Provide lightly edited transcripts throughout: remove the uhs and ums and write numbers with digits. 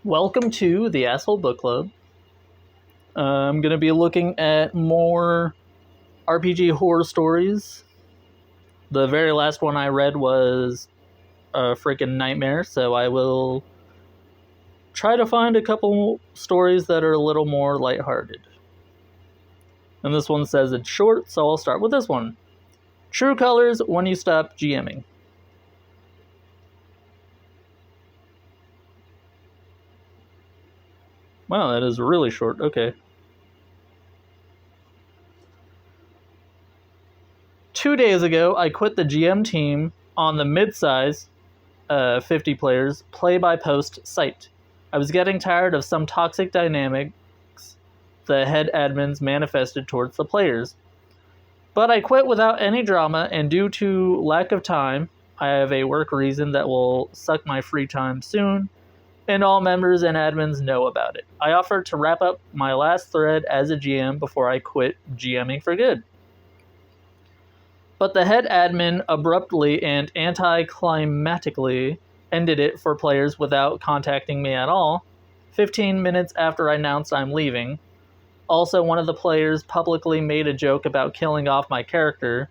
Welcome to the Asshole Book Club. I'm going to be looking at more RPG horror stories. The very last one I read was a freaking nightmare, so I will try to find a couple stories that are a little more lighthearted. And this one says it's short, so I'll start with this one. True Colors When You Stop GMing. Wow, that is really short. Okay. 2 days ago, I quit the GM team on the mid-size 50 players play-by-post site. I was getting tired of some toxic dynamics the head admins manifested towards the players. But I quit without any drama, and due to lack of time, I have a work reason that will suck my free time soon, and all members and admins know about it. I offered to wrap up my last thread as a GM before I quit GMing for good. But the head admin abruptly and anticlimactically ended it for players without contacting me at all, 15 minutes after I announced I'm leaving. Also, one of the players publicly made a joke about killing off my character.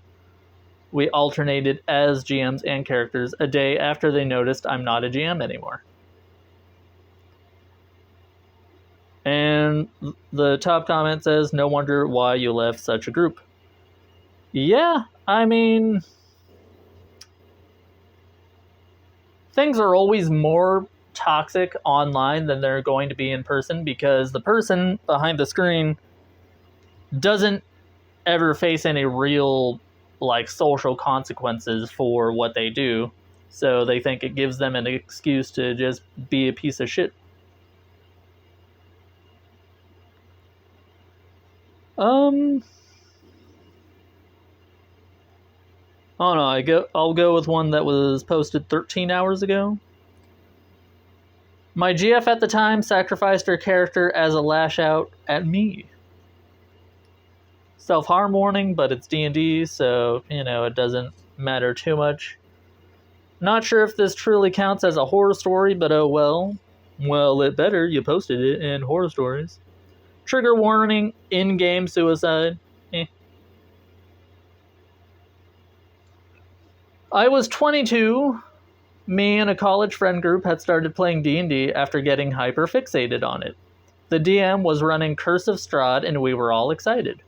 We alternated as GMs and characters a day after they noticed I'm not a GM anymore. And the top comment says, no wonder why you left such a group. Yeah, I mean, things are always more toxic online than they're going to be in person, because the person behind the screen doesn't ever face any real social consequences for what they do, so they think it gives them an excuse to just be a piece of shit. Oh no, I'll go with one that was posted 13 hours ago. My GF at the time sacrificed her character as a lash out at me. Self-harm warning, but it's D&D, so, it doesn't matter too much. Not sure if this truly counts as a horror story, but oh well. Well, it better. You posted it in Horror Stories. Trigger warning, in-game suicide. I was 22. Me and a college friend group had started playing D&D after getting hyper-fixated on it. The DM was running Curse of Strahd, and we were all excited.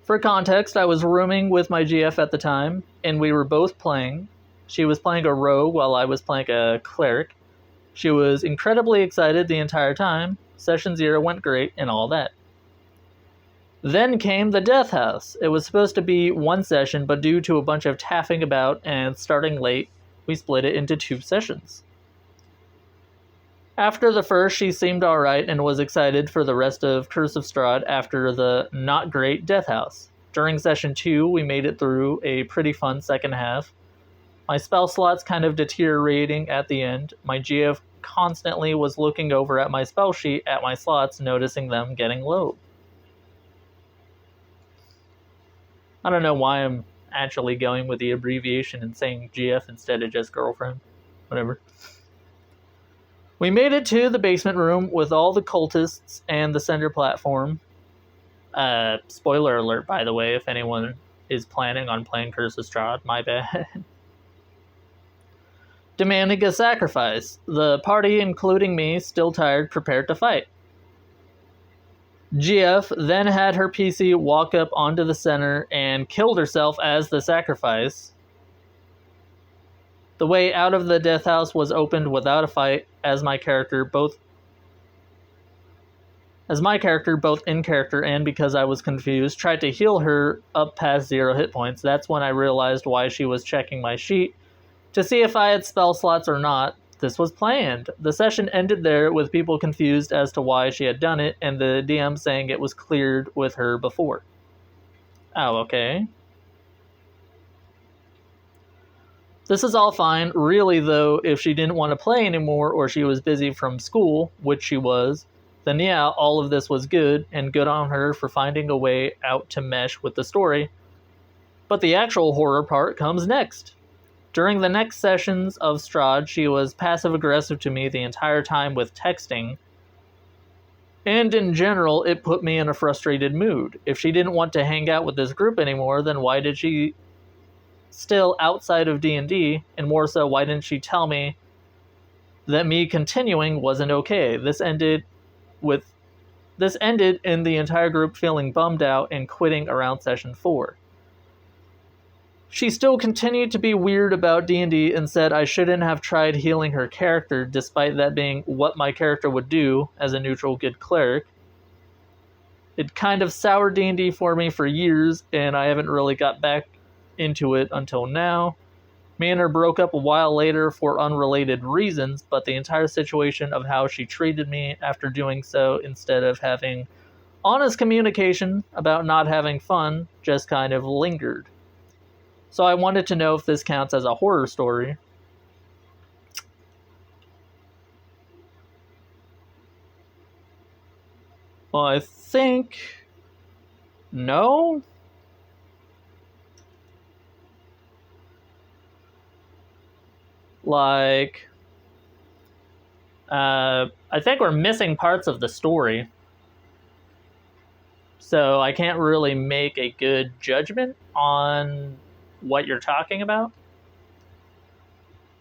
For context, I was rooming with my GF at the time, and we were both playing. She was playing a rogue while I was playing a cleric. She was incredibly excited the entire time. Session 0 went great, and all that. Then came the Death House. It was supposed to be one session, but due to a bunch of taffing about and starting late, we split it into 2 sessions. After the first, she seemed alright and was excited for the rest of Curse of Strahd after the not great Death House. During session 2, we made it through a pretty fun second half. My spell slots kind of deteriorating at the end. My GF constantly was looking over at my spell sheet at my slots, noticing them getting low. I don't know why I'm actually going with the abbreviation and saying GF instead of just girlfriend. Whatever. We made it to the basement room with all the cultists and the center platform. Spoiler alert, by the way, if anyone is planning on playing Curse of Strahd, my bad. Demanding a sacrifice. The party, including me, still tired, prepared to fight. GF then had her PC walk up onto the center and killed herself as the sacrifice. The way out of the Death House was opened without a fight, as my character, both in character and because I was confused, tried to heal her up past 0 hit points. That's when I realized why she was checking my sheet to see if I had spell slots or not. This was planned. The session ended there with people confused as to why she had done it, and the DM saying it was cleared with her before. Oh, okay. This is all fine. Really, though, if she didn't want to play anymore or she was busy from school, which she was, then yeah, all of this was good, and good on her for finding a way out to mesh with the story. But the actual horror part comes next. During the next sessions of Strahd, she was passive-aggressive to me the entire time with texting, and in general, it put me in a frustrated mood. If she didn't want to hang out with this group anymore, then why did she still outside of D&D, and more so, why didn't she tell me that me continuing wasn't okay? This ended in the entire group feeling bummed out and quitting around session 4. She still continued to be weird about D&D and said I shouldn't have tried healing her character, despite that being what my character would do as a neutral good cleric. It kind of soured D&D for me for years, and I haven't really got back into it until now. Me and her broke up a while later for unrelated reasons, but the entire situation of how she treated me after doing so instead of having honest communication about not having fun just kind of lingered. So I wanted to know if this counts as a horror story. Well, I think no. Like, I think we're missing parts of the story. So I can't really make a good judgment on what you're talking about.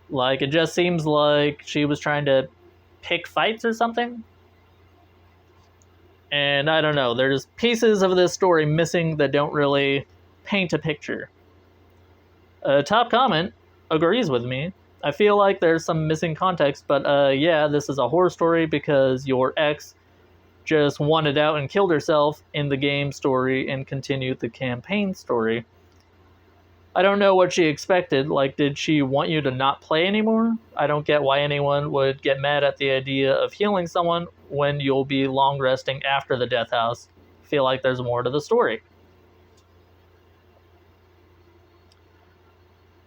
Like, it just seems like she was trying to pick fights or something. And I don't know, there's pieces of this story missing that don't really paint a picture. Top comment agrees with me. I feel like there's some missing context, but yeah, this is a horror story because your ex just wanted out and killed herself in the game story and continued the campaign story. I don't know what she expected. Like, did she want you to not play anymore? I don't get why anyone would get mad at the idea of healing someone when you'll be long resting after the death house. I feel like there's more to the story.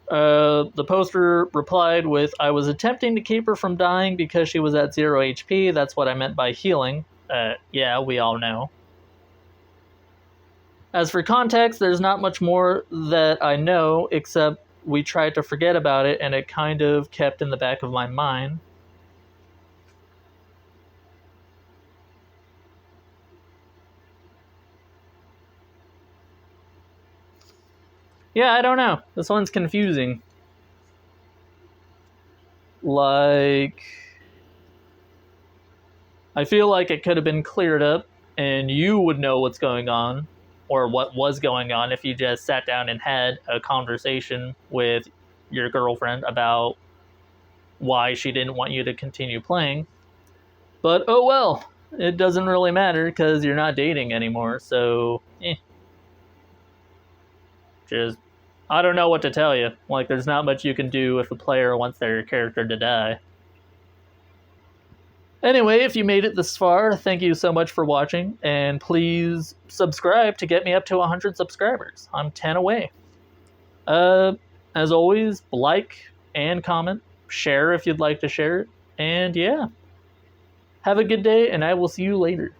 The poster replied with, I was attempting to keep her from dying because she was at 0 HP. That's what I meant by healing. Yeah, we all know. As for context, there's not much more that I know, except we tried to forget about it and it kind of kept in the back of my mind. Yeah, I don't know. This one's confusing. Like, I feel like it could have been cleared up and you would know what's going on, or what was going on, if you just sat down and had a conversation with your girlfriend about why she didn't want you to continue playing. But oh well, it doesn't really matter because you're not dating anymore, so just, I don't know what to tell you. Like, there's not much you can do if a player wants their character to die. Anyway, if you made it this far, thank you so much for watching, and please subscribe to get me up to 100 subscribers. I'm 10 away. As always, like and comment, share if you'd like to share it, and yeah. Have a good day, and I will see you later.